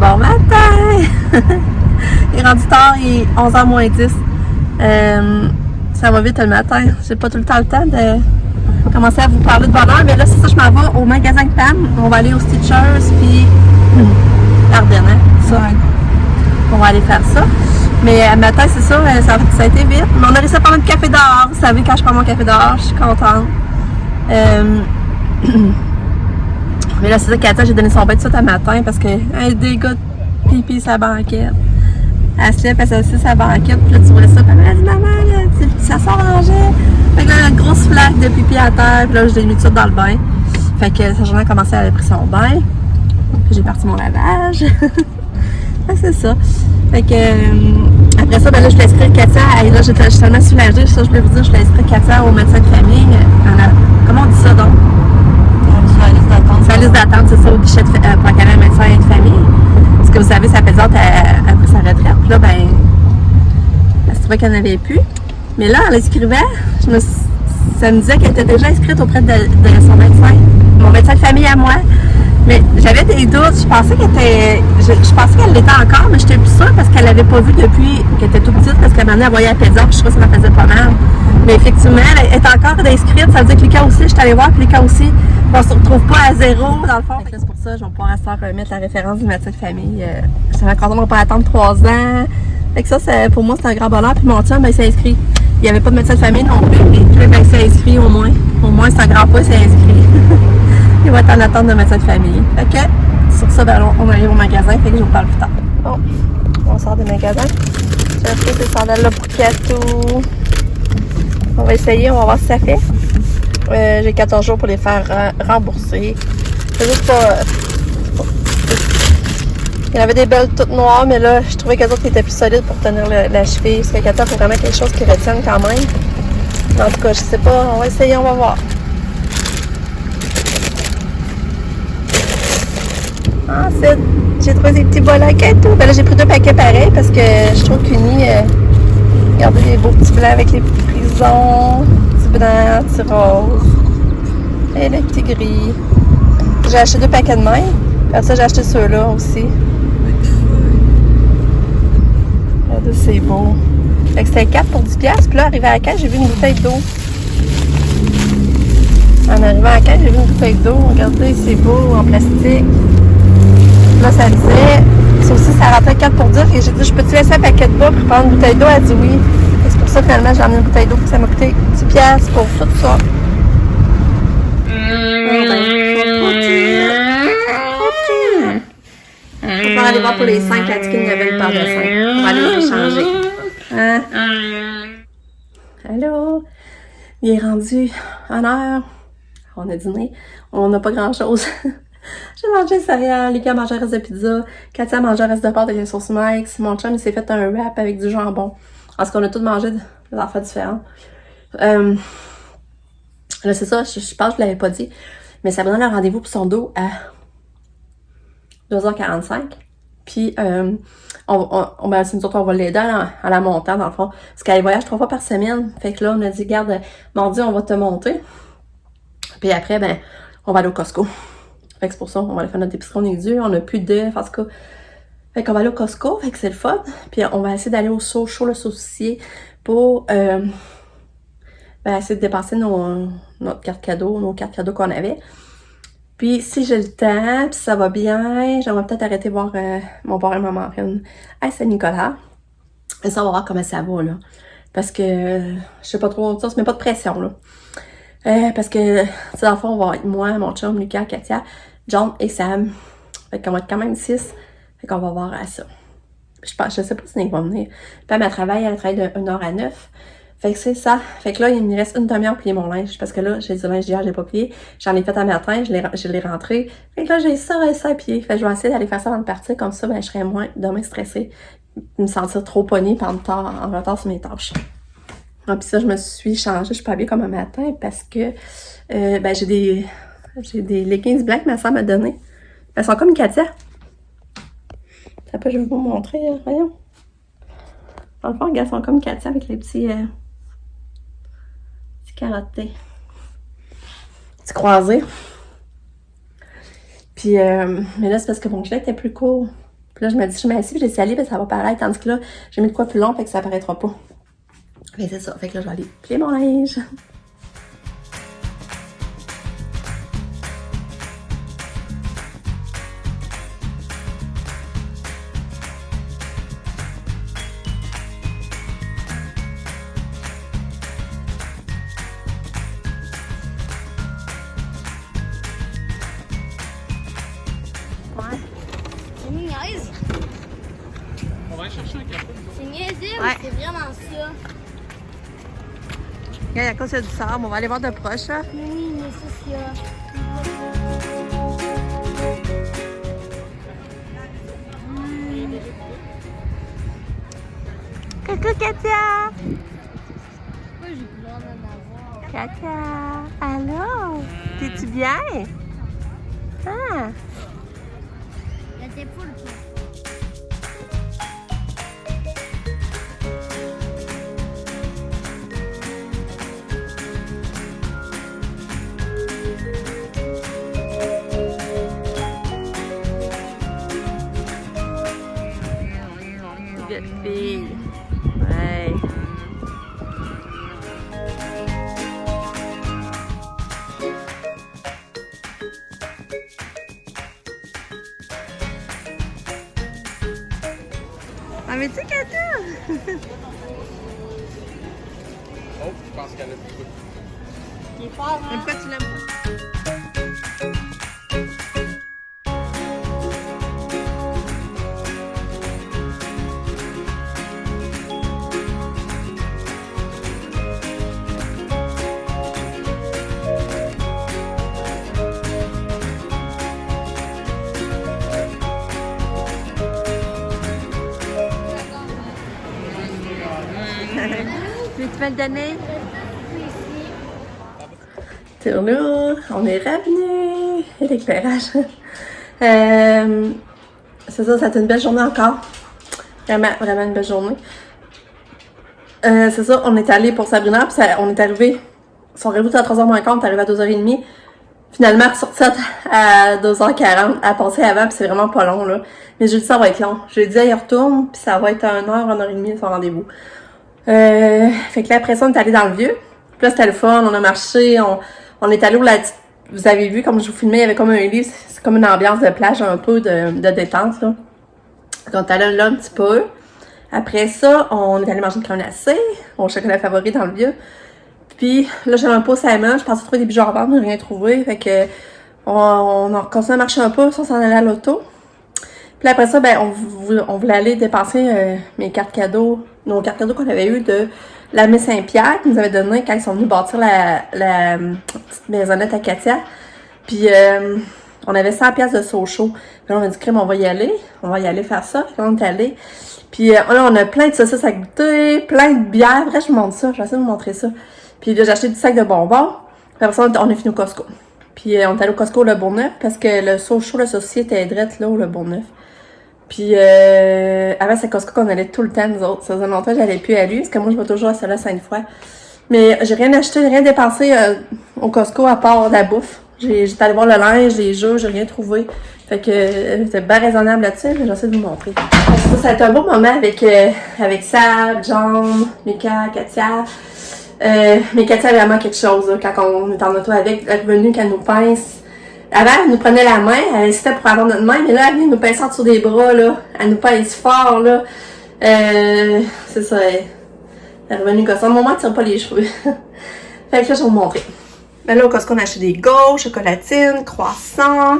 Bon matin! Il est rendu tard, il est 11h moins 10. Ça va vite le matin. J'ai pas tout le temps de commencer à vous parler de bonheur, mais là, c'est ça, je m'en vais au magasin de Pam. On va aller aux Stitchers, puis Ardennes, hein, ça. Ouais. On va aller faire ça. Mais le matin, c'est ça, ça a été vite. Mais on a réussi à prendre un café dehors. Vous savez, quand je prends mon café dehors, je suis contente. Mais là, c'est ça, Katia, j'ai donné son bain de suite à matin parce que des gars de pipi sa banquette. Elle se lève, elle s'assied sa banquette, puis là, tu vois ça, puis elle dit, maman, là, ça s'arrangeait. Fait que là, une grosse flaque de pipi à terre, puis là, je l'ai mis tout ça dans le bain. Fait que sa journée a commencé, elle a pris son bain. Puis j'ai parti mon lavage. Fait que c'est ça. Fait que, après ça, ben là, je voulais inscrire Katia. Et là, j'étais tellement soulagée, ça, je voulais vous dire, je voulais inscrire Katia au médecin de famille. Comment on dit ça donc? Sur la liste d'attente. Sur la liste d'attente, c'est ça, au guichet pour accueillir un médecin de famille. Parce que vous savez, sa pédante a pris sa retraite. Puis là, ben, elle se trouvait qu'elle n'avait plus. Mais là, elle inscrivait, ça me disait qu'elle était déjà inscrite auprès de son médecin. Mon médecin de famille à moi. Mais j'avais des doutes. Je pensais qu'elle l'était encore, mais j'étais plus sûre parce qu'elle l'avait pas vue depuis qu'elle était toute petite, parce qu'elle m'en a voyé à la pédante, puis je trouvais que ça me faisait pas mal. Mais effectivement, elle est encore inscrite. Ça veut dire que les cas aussi, je suis allée voir, puis les cas aussi, on se retrouve pas à zéro, dans le fond. C'est pour ça, je vais pouvoir mettre la référence du médecin de famille. Je suis contente de ne pas attendre 3 ans. Fait que ça, pour moi, c'est un grand bonheur. Puis mon chum, ben, il s'est inscrit. Il n'y avait pas de médecin de famille non plus. Puis ben, il s'est inscrit au moins. Au moins, c'est un grand pas, il s'est inscrit. Il va être en attente de médecin de famille. Fait que, sur ça, ben, on arrive au magasin. Fait que je vous parle plus tard. Bon, on sort du magasin. J'ai acheté ces sandales-là pour Katou. On va essayer, on va voir si ça fait. J'ai 14 jours pour les faire rembourser. C'est juste pas... Il y en avait des belles toutes noires, mais là, je trouvais qu'elles autres étaient plus solides pour tenir la cheville. Parce que Katia, il faut vraiment quelque chose qui retienne quand même. Mais en tout cas, je sais pas. On va essayer, on va voir. Ensuite, j'ai trouvé des petits bols à Katou. Ben là, j'ai pris 2 paquets pareils parce que je trouve qu'Uni, regardez les beaux petits blancs avec les prisons. Petits blancs, petits roses. Et les petits gris. J'ai acheté 2 paquets de même. Après ça, j'ai acheté ceux-là aussi. Regardez, c'est beau. Fait que c'était 4 pour 10$. Puis là, arrivé à la caisse, j'ai vu une bouteille d'eau. En arrivant à la caisse, j'ai vu une bouteille d'eau. Regardez, c'est beau, en plastique. Là, ça disait, ça aussi, ça rentrait 4 pour 10. Et j'ai dit, je peux-tu laisser un paquet de bas pour prendre une bouteille d'eau? Elle a dit oui. Et c'est pour ça, finalement, j'ai emmené une bouteille d'eau. Ça m'a coûté 10$ pour tout ça. On va aller voir pour les 5 la ticket, il y avait une paire de 5. On va aller les échanger. Hein? Allô? Il est rendu 1h. On a dîné. On n'a pas grand-chose. J'ai mangé des céréales, Lucas a mangé un reste de pizza, Katia a mangé un reste de pâte avec une sauce Mike's, mon chum il s'est fait un wrap avec du jambon. Parce qu'on a tous mangé des affaires différentes. Là c'est ça, je pense que je ne l'avais pas dit, mais ça me donne un rendez-vous pour son dos à 2h45. Puis ben, nous autres, on va l'aider à la montant dans le fond. Parce qu'elle voyage 3 fois par semaine. Fait que là, on a dit, garde, mardi, on va te monter. Puis après, ben, on va aller au Costco. Fait que c'est pour ça, on va aller faire notre épicerie, on est dû, on n'a plus d'œufs, en tout cas. Fait qu'on va aller au Costco, fait que c'est le fun. Puis on va essayer d'aller au Socho, le saucissier, pour ben, essayer de dépasser notre carte cadeau, nos cartes cadeaux qu'on avait. Puis si j'ai le temps, puis ça va bien, j'aimerais peut-être arrêter voir mon père et ma marraine à Saint-Nicolas. Et ça, on va voir comment ça va, là. Parce que, je sais pas trop, ça se met pas de pression, là. Parce que, dans le fond, on va être moi, mon chum, Lucas, Katia, John et Sam. Fait qu'on va être quand même 6. Fait qu'on va voir à ça. Je sais pas si ils vont venir. Puis elle travaille de 1h à 9. Fait que c'est ça. Fait que là, il me reste une demi-heure pour plier mon linge. Parce que là, j'ai du linge d'hier, j'ai pas plié. J'en ai fait un matin, je l'ai rentré. Fait que là, j'ai ça à pied. Fait que je vais essayer d'aller faire ça avant de partir. Comme ça, ben, je serai moins demain stressée. Me sentir trop pognée en retard sur mes tâches. Ah, puis ça, je me suis changée. Je suis pas habillée comme un matin parce que ben, j'ai des leggings blancs que ma soeur m'a donné. Elles sont comme Katia. Ça peut, je vais vous montrer. Voyons. Dans le fond, elles sont comme Katia avec les petits carottés. Petits croisés. Puis, mais là, c'est parce que mon gilet était plus court. Puis là, je me dis, je m'assieds, puis j'ai salé, puis ça va paraître. Tandis que là, j'ai mis de quoi plus long, fait que ça apparaîtra pas. Mais c'est ça. Fait que là, je vais aller plier mon linge. C'est niaise. On va aller chercher un café. C'est niaiseux, Ouais. c'est vraiment ça. Regarde, à cause du sable, on va aller voir de proche, là. Oui, mais c'est ça. Coucou, Katia! Pourquoi j'ai besoin d'en avoir? Katia! Allô? T'es-tu bien? Ah! Il y a des poules. Good fille. Ouais. Ah, mais tu sais, Katia! Oh, je pense qu'elle a beaucoup. Il est fort, Mais hein? pourquoi tu l'aimes pas? Tu veux le donner? Tournou, on est revenu. Et l'éclairage. C'est ça, ça a été une belle journée encore. Vraiment, vraiment une belle journée. C'est ça, on est allé pour Sabrina, puis on est arrivé. Ils sont arrivés à 3h moins quart, on est arrivé à 2h30. Finalement, ressorti à 2h40, à passer avant, puis c'est vraiment pas long, là. Mais jeudi, ça va être long. Jeudi, elle y retourne, puis ça va être 1h30, son rendez-vous. Fait que là, après ça, on est allé dans le vieux. Puis là, c'était le fun, on a marché, on est allé où vous avez vu, comme je vous filmais, il y avait comme un lit, c'est comme une ambiance de plage un peu de détente, là. Donc, on est allé là un petit peu. Après ça, on est allé manger une crème glacée, mon chocolat favori dans le vieux. Puis là, j'avais un pot Simon, je pensais trouver des bijoux à vendre, mais rien trouvé. Fait que on a continué à marcher un peu, ça, on s'en allait à l'auto. Puis après ça, ben, on voulait aller dépenser mes cartes cadeaux, nos cartes cadeaux qu'on avait eues de l'Armée Saint-Pierre, qui nous avait donné quand ils sont venus bâtir la petite maisonnette à Katia. Puis on avait 100 pièces de Sochaux. Puis là, on a dit, crème, on va y aller faire ça. Puis on est allé. Puis là, on a plein de saucisses à goûter, plein de bières. Bref, je vous montre ça, je vais essayer de vous montrer ça. Puis là, j'ai acheté du sac de bonbons. Puis après ça, on est fini au Costco. Puis on est allé au Costco Le Bourgneuf parce que le Sochaux, le saucier était drette là, au Le Bourgneuf. Puis avant, c'est Costco qu'on allait tout le temps, nous autres. Ça faisait longtemps que j'allais plus à lui, parce que moi, je vais toujours à celle-là 5 fois. Mais j'ai rien acheté, rien dépensé au Costco à part de la bouffe. J'étais allée voir le linge, les jeux, j'ai rien trouvé. Fait que c'était bien raisonnable là-dessus, mais j'essaie de vous montrer. Ça a été un beau moment avec Sab, John, Mika, Katia. Mais Katia a vraiment quelque chose là, quand on est en auto avec. Elle est revenue, qu'elle nous pince. Avant, elle nous prenait la main, elle hésitait pour avoir notre main, mais là, elle vient nous pincer en dessous des bras, là. Elle nous pince fort, là. C'est ça, elle est revenue comme ça. Au moment, elle tire pas les cheveux. Fait que là, je vais vous montrer. Mais là, au Costco, on a acheté des gaufres, chocolatines, croissants.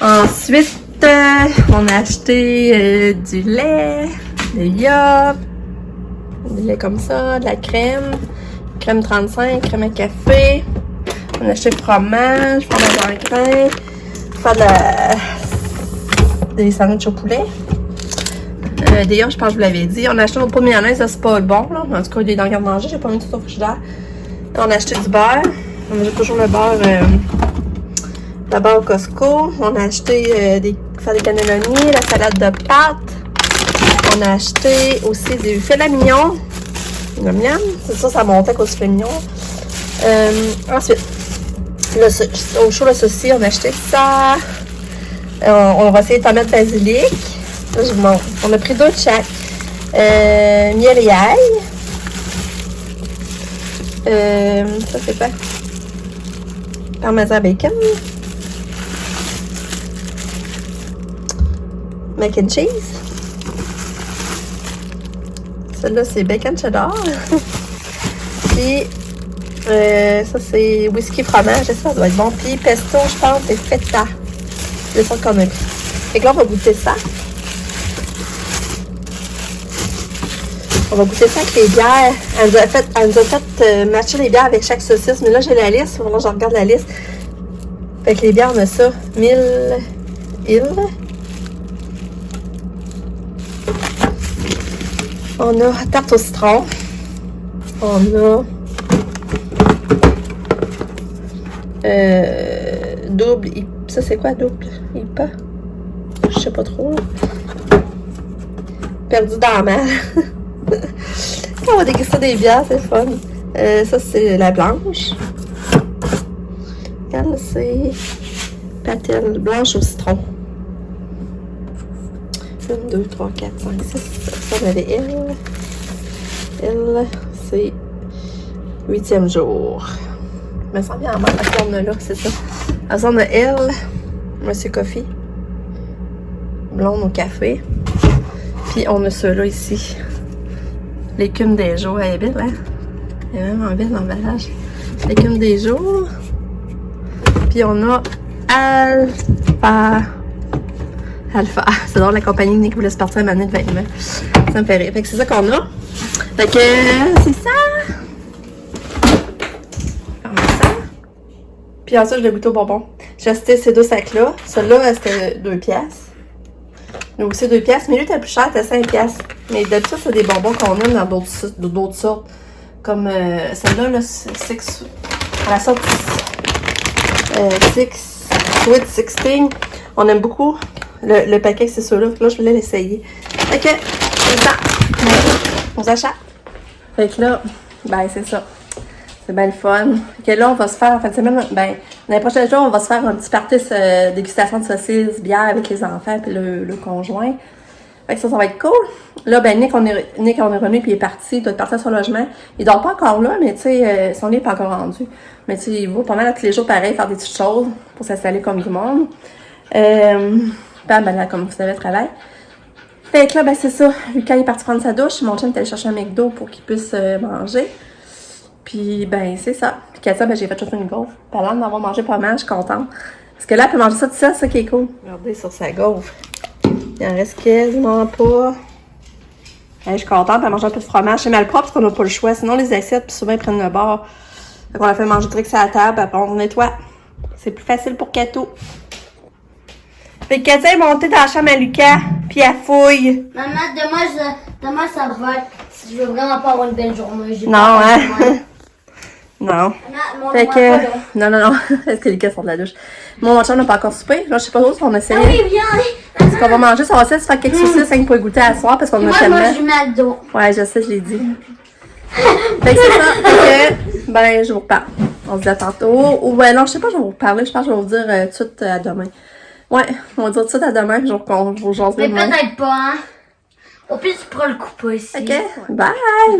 Ensuite, on a acheté du lait, des yaourts, du lait comme ça, de la crème 35, crème à café. On a acheté fromage en grain, faire des sandwichs au poulet. D'ailleurs, je pense que je vous l'avais dit. On a acheté notre pot de mayonnaise, ça c'est pas bon, là. En tout cas, il est dans le garde-manger, j'ai pas mis tout au frigidaire. On a acheté du beurre. On a toujours le beurre au Costco. On a acheté des cannelloni, la salade de pâtes. On a acheté aussi du filet mignon. Miam miam. C'est ça montait à cause du filet mignon. Ensuite, au chaud le saucisson, on a acheté ça. On va essayer de tomate basilic. Là, je vous montre. On a pris 2 de chaque. Miel et ail. Ça, c'est quoi? Parmesan bacon. Mac and cheese. Celle-là, c'est bacon cheddar. Puis, ça, c'est whisky fromage. Ça doit être bon. Puis, pesto, je pense, c'est feta. C'est ça qu'on a pris. Fait que là, on va goûter ça. On va goûter ça avec les bières. Elle nous a fait matcher les bières avec chaque saucisse. Mais là, j'ai la liste. Là, je regarde la liste. Fait que les bières, on a ça. 1000 îles. On a tarte au citron. On a double. Ça, c'est quoi double? IPA? Je sais pas trop. Là. Perdu dans la mer. On va déguster des bières, c'est fun. Ça, c'est la blanche. Elle, c'est patelle blanche au citron. 1, 2, 3, 4, 5, 6. Ça, on avait elle. Elle, c'est 8e jour. Je me sens bien en main parce qu'on a là, c'est ça. Après, on a elle, Monsieur Coffee. Blonde au café. Puis on a ceux-là ici. L'écume des jours. Elle est belle, hein? Elle est vraiment belle l'emballage. L'écume des jours. Puis on a Alpha. C'est drôle, la compagnie qui voulait se partir à m'amener de vêtements. Ça me fait rire. Fait que c'est ça qu'on a. Fait que c'est ça. Comme ça. Puis ensuite, je vais goûter au bonbon. J'ai acheté ces 2 sacs-là. Celui-là, c'était 2 piastres. Donc c'est 2 piastres, mais lui, t'as plus cher, t'as 5 piastres. Mais d'habitude, c'est des bonbons qu'on aime dans d'autres sortes. Comme celle-là, là, c'est à la sorte Sweet 16. On aime beaucoup le paquet, c'est ceux-là. Là, je voulais l'essayer. Fait que, c'est ça. On s'achète. Fait que là, ben, c'est ça. C'est bien le fun. Fait que là, on va se faire, en fin de semaine, ben, dans les prochains jours, on va se faire un petit party dégustation de saucisses, bière avec les enfants puis le conjoint. Fait que ça va être cool. Là, ben, Nick, on est revenu puis il est parti. Il doit être parti à son logement. Il dort pas encore là, mais tu sais, son lit n'est pas encore rendu. Mais tu sais, il va pas mal tous les jours pareil, faire des petites choses pour s'installer comme du monde. Ben là, comme vous savez, travail. Fait que là, ben, c'est ça. Lucas est parti prendre sa douche. Mon chum est allé chercher un McDo pour qu'il puisse manger. Puis, ben, c'est ça. Puis, Katia, ben, j'ai fait toute une gaufre. Puis, elle d'avoir mangé pas mal, je suis contente. Parce que là, elle peut manger ça tout seul, c'est ça qui est cool. Regardez sur sa gaufre. Il en reste quasiment pas. Hey, je suis contente, elle mange un peu de fromage. C'est mal propre parce qu'on n'a pas le choix. Sinon, les assiettes, puis souvent, ils prennent le bord. Fait qu'on a fait manger direct sur la table, après on nettoie. C'est plus facile pour Kato. Fait que Katia est montée dans la chambre à Lucas, puis elle fouille. Maman, demain ça va être. Je veux vraiment pas avoir une belle journée. Non, hein? Non. Maman, Fait que. Non. Est-ce que Lucas sort de la douche? Mon chum n'a pas encore soupé. Là, je sais pas trop si on essaie. Ah oui, viens! Ce qu'on va manger, ça va essayer de se faire quelques saucisses rien que pour goûter à soir parce qu'on a Moi, je tellement. mange du McDo. Ouais, je sais, je l'ai dit. Fait que c'est ça. Fait que, ben, je vous reparle. On se dit à tantôt. Ou ben non, je sais pas, je vais vous reparler. Je pense que je vais vous dire tout de suite à demain. Ouais, on va dire tout de suite à demain. Je vous jaserai Mais demain. peut-être pas, hein. Au pire, tu pourras le couper ici. Ok, bye!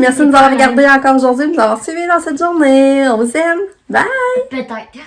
Merci de nous avoir regardé encore aujourd'hui, de nous avoir suivis dans cette journée. On vous aime. Bye! Peut-être.